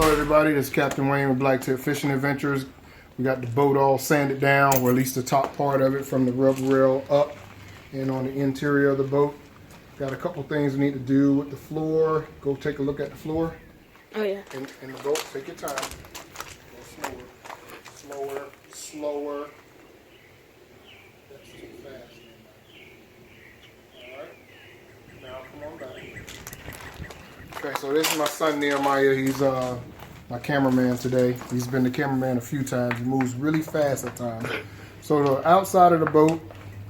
Hello everybody, this is Captain Wayne with Black Tip Fishing Adventures. We got the boat all sanded down, or at least the top part of it from the rub rail up and on the interior of the boat. Got a couple things we need to do with the floor. Go take a look at the floor. Oh yeah. In the boat, take your time. Go slower, slower. That's too fast. Alright, now come on back. Okay, so this is my son Nehemiah. He's my cameraman today. He's been the cameraman a few times. He moves really fast at times. So the outside of the boat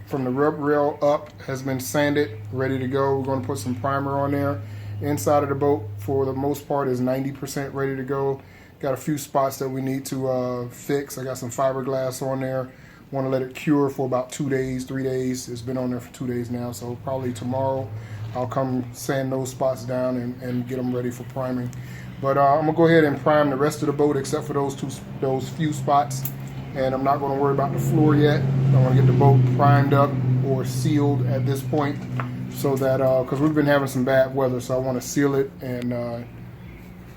from the rub rail up has been sanded, ready to go. We're going to put some primer on there. Inside of the boat, for the most part, is 90% ready to go. Got a few spots that we need to fix. I got some fiberglass on there. Want to let it cure for about 2 days, 3 days. It's been on there for 2 days now, so probably tomorrow I'll come sand those spots down and get them ready for priming. But I'm gonna go ahead and prime the rest of the boat except for those few spots. And I'm not gonna worry about the floor yet. I want to get the boat primed up or sealed at this point, so that because we've been having some bad weather, so I want to seal it and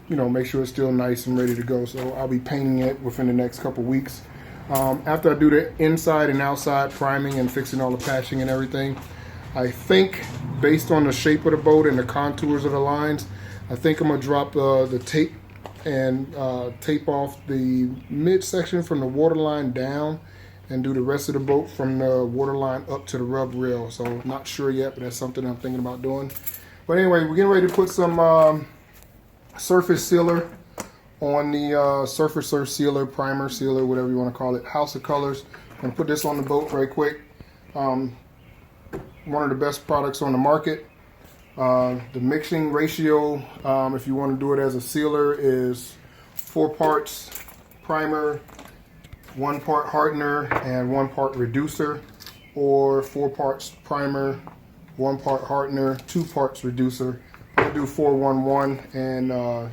you know, make sure it's still nice and ready to go. So I'll be painting it within the next couple weeks. After I do the inside and outside priming and fixing all the patching and everything, I think, based on the shape of the boat and the contours of the lines, I think I'm gonna drop the tape and tape off the midsection from the waterline down and do the rest of the boat from the waterline up to the rub rail. So not sure yet, but that's something I'm thinking about doing. But anyway, we're getting ready to put some surface sealer on the surface surf sealer, primer sealer, whatever you want to call it, House of Colors. I'm gonna put this on the boat right quick. One of the best products on the market. The mixing ratio, if you want to do it as a sealer, is 4 parts primer, 1 part hardener, and 1 part reducer, or 4 parts primer, 1 part hardener, 2 parts reducer. I do 411, and I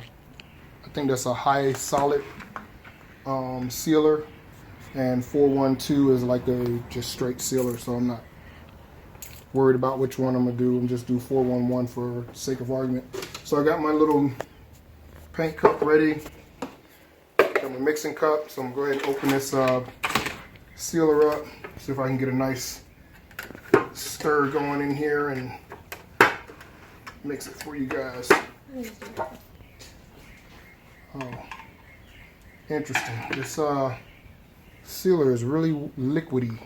think that's a high solid sealer, and 412 is like a just straight sealer, so I'm not worried about which one I'm gonna do. I'm just do 411 for sake of argument. So I got my little paint cup ready. Got my mixing cup, so I'm gonna go ahead and open this sealer up. See if I can get a nice stir going in here and mix it for you guys. Oh, interesting. This sealer is really liquidy.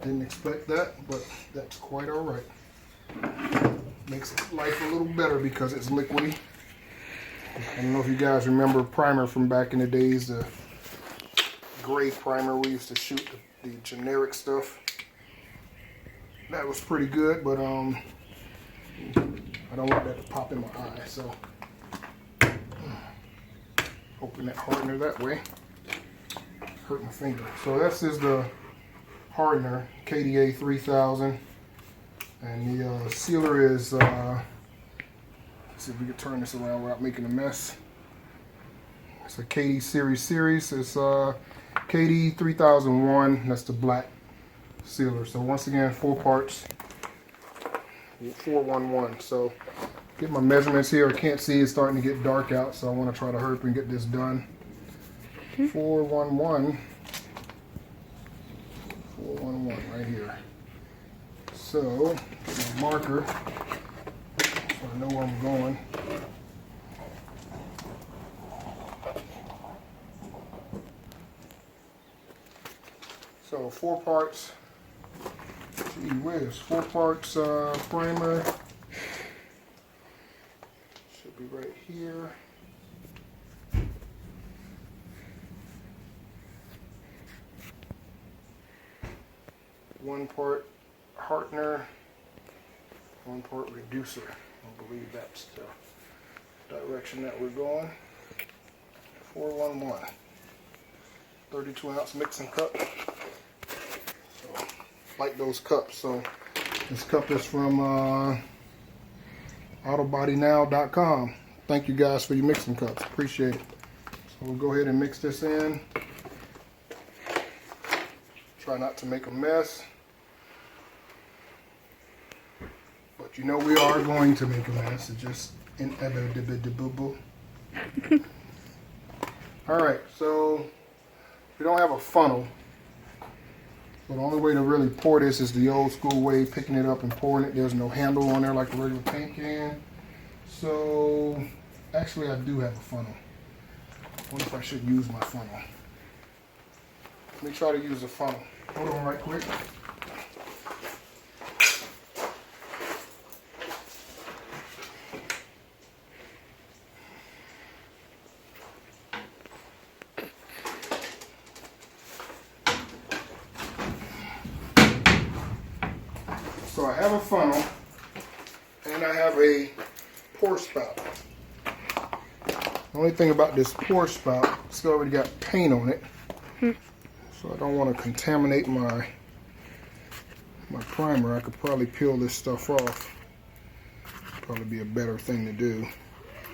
Didn't expect that, but that's quite all right. Makes life a little better because it's liquidy. I don't know if you guys remember primer from back in the days, the gray primer we used to shoot, the generic stuff. That was pretty good, but I don't want that to pop in my eye, so open that hardener that way. Hurt my finger. So this is the hardener, KDA 3000, and the sealer is, let's see if we can turn this around without making a mess. It's a KD series. It's KD 3001, that's the black sealer. So once again, 4 parts, 411. So get my measurements here. I can't see, it's starting to get dark out, so I want to try to hurry up and get this done. 411 right here. So, get my marker so I know where I'm going. So 4 parts, gee whiz, 4 parts primer, should be right here. One part hardener, 1 part reducer. I believe that's the direction that we're going. 411. 32-ounce mixing cup. So, like those cups. So this cup is from autobodynow.com. Thank you guys for your mixing cups. Appreciate it. So we'll go ahead and mix this in. Try not to make a mess. But you know we are going to make a mess. It's just inevitable. Alright, so we don't have a funnel. So the only way to really pour this is the old school way, picking it up and pouring it. There's no handle on there like a regular paint can. So actually I do have a funnel. I wonder if I should use my funnel. Let me try to use a funnel. Hold on right quick. So I have a funnel and I have a pour spout. The only thing about this pour spout, it's already got paint on it. So I don't want to contaminate my primer. I could probably peel this stuff off. Probably be a better thing to do.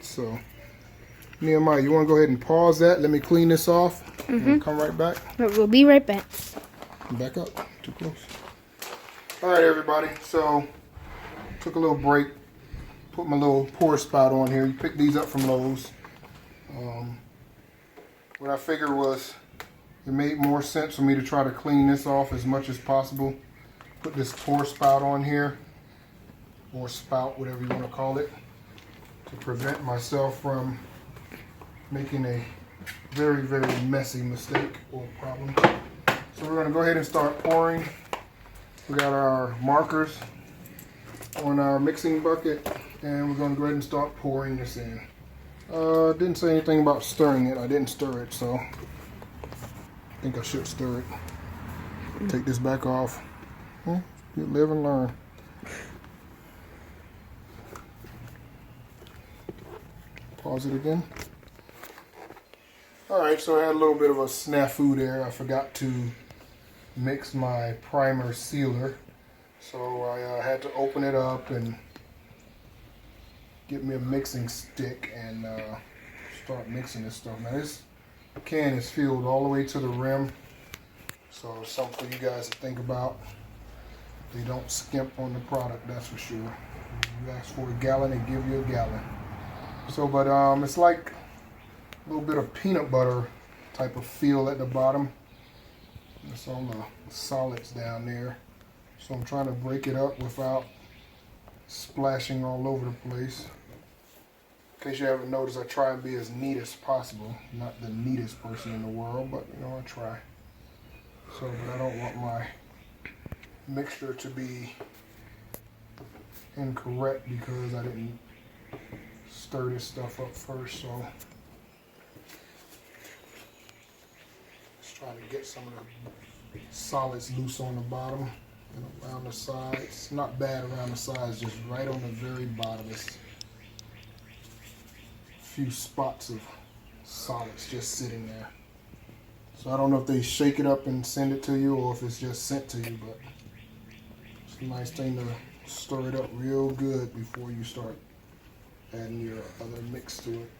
So Nehemiah, you want to go ahead and pause that? Let me clean this off and come right back. We'll be right back. Back up. Too close. All right, everybody. So took a little break. Put my little pour spout on here. You pick these up from Lowe's. What I figured was it made more sense for me to try to clean this off as much as possible. Put this pour spout on here, or spout, whatever you want to call it, to prevent myself from making a very, very messy mistake or problem. So we're going to go ahead and start pouring. We got our markers on our mixing bucket, and we're going to go ahead and start pouring this in. Didn't say anything about stirring it. I didn't stir it, so I think I should stir it. Take this back off. You live and learn. Pause it again. Alright, so I had a little bit of a snafu there. I forgot to mix my primer sealer. So I had to open it up and get me a mixing stick and start mixing this stuff. Now this can is filled all the way to the rim. So something for you guys to think about. They don't skimp on the product, that's for sure. You ask for a gallon, they give you a gallon. So, but it's like a little bit of peanut butter type of feel at the bottom. It's all the solids down there. So I'm trying to break it up without splashing all over the place. In case you haven't noticed, I try and be as neat as possible. Not the neatest person in the world, but you know, I try. So, but I don't want my mixture to be incorrect because I didn't stir this stuff up first. So just trying to get some of the solids loose on the bottom and around the sides. Not bad around the sides, just right on the very bottom. It's a few spots of solids just sitting there. So I don't know if they shake it up and send it to you or if it's just sent to you, but it's a nice thing to stir it up real good before you start adding your other mix to it.